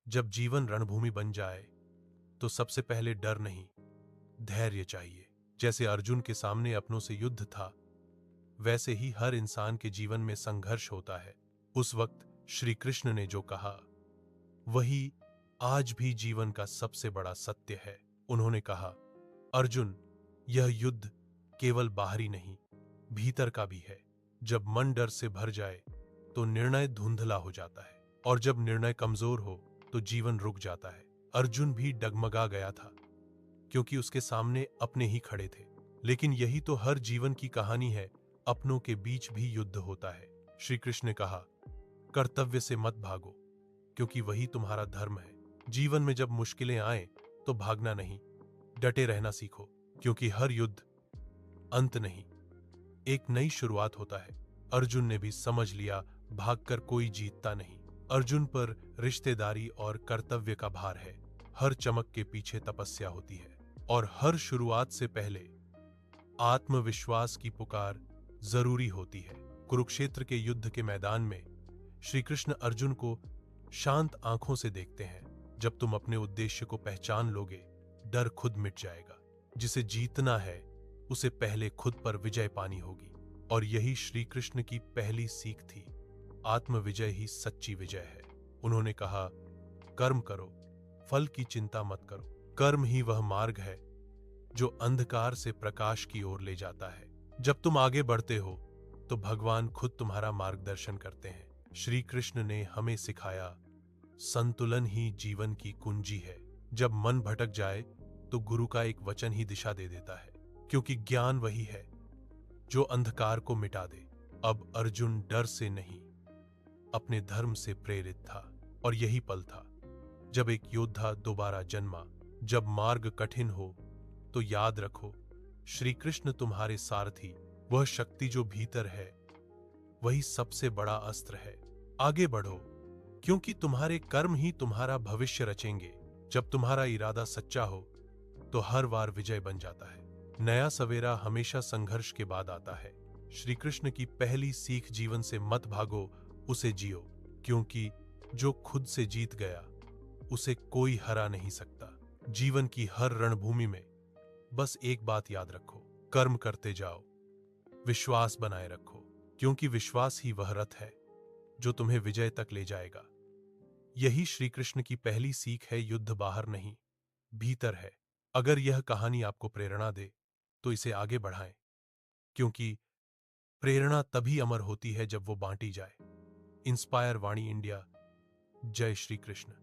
जब जीवन रणभूमि बन जाए तो सबसे पहले डर नहीं, धैर्य चाहिए। जैसे अर्जुन के सामने अपनों से युद्ध था, वैसे ही हर इंसान के जीवन में संघर्ष होता है। उस वक्त श्री कृष्ण ने जो कहा, वही आज भी जीवन का सबसे बड़ा सत्य है। उन्होंने कहा, अर्जुन, यह युद्ध केवल बाहरी नहीं, भीतर का भी है। जब मन डर से भर जाए तो निर्णय धुंधला हो जाता है, और जब निर्णय कमजोर हो तो जीवन रुक जाता है। अर्जुन भी डगमगा गया था, क्योंकि उसके सामने अपने ही खड़े थे। लेकिन यही तो हर जीवन की कहानी है, अपनों के बीच भी युद्ध होता है। श्री कृष्ण ने कहा, कर्तव्य से मत भागो, क्योंकि वही तुम्हारा धर्म है। जीवन में जब मुश्किलें आए तो भागना नहीं, डटे रहना सीखो, क्योंकि हर युद्ध अंत नहीं, एक नई शुरुआत होता है। अर्जुन ने भी समझ लिया, भागकर कोई जीतता नहीं। अर्जुन पर रिश्तेदारी और कर्तव्य का भार है। हर चमक के पीछे तपस्या होती है, और हर शुरुआत से पहले आत्मविश्वास की पुकार जरूरी होती है। कुरुक्षेत्र के युद्ध के मैदान में श्री कृष्ण अर्जुन को शांत आंखों से देखते हैं। जब तुम अपने उद्देश्य को पहचान लोगे, डर खुद मिट जाएगा। जिसे जीतना है उसे पहले खुद पर विजय पानी होगी, और यही श्री कृष्ण की पहली सीख थी। आत्मविजय ही सच्ची विजय है। उन्होंने कहा, कर्म करो, फल की चिंता मत करो। कर्म ही वह मार्ग है जो अंधकार से प्रकाश की ओर ले जाता है। जब तुम आगे बढ़ते हो तो भगवान खुद तुम्हारा मार्गदर्शन करते हैं। श्री कृष्ण ने हमें सिखाया, संतुलन ही जीवन की कुंजी है। जब मन भटक जाए तो गुरु का एक वचन ही दिशा दे देता है, क्योंकि ज्ञान वही है जो अंधकार को मिटा दे। अब अर्जुन डर से नहीं, अपने धर्म से प्रेरित था, और यही पल था जब एक योद्धा दोबारा जन्मा। जब मार्ग कठिन हो तो याद रखो, श्री कृष्ण तुम्हारे सारथी, वह शक्ति जो भीतर है वही सबसे बड़ा अस्त्र है। आगे बढ़ो, क्योंकि तुम्हारे कर्म ही तुम्हारा भविष्य रचेंगे। जब तुम्हारा इरादा सच्चा हो तो हर बार विजय बन जाता है। नया सवेरा हमेशा संघर्ष के बाद आता है। श्री कृष्ण की पहली सीख, जीवन से मत भागो, उसे जियो, क्योंकि जो खुद से जीत गया उसे कोई हरा नहीं सकता। जीवन की हर रणभूमि में बस एक बात याद रखो, कर्म करते जाओ, विश्वास बनाए रखो, क्योंकि विश्वास ही वह रथ है जो तुम्हें विजय तक ले जाएगा। यही श्री कृष्ण की पहली सीख है, युद्ध बाहर नहीं, भीतर है। अगर यह कहानी आपको प्रेरणा दे तो इसे आगे बढ़ाएं, क्योंकि प्रेरणा तभी अमर होती है जब वो बांटी जाए। इंस्पायर वाणी इंडिया। जय श्री कृष्ण।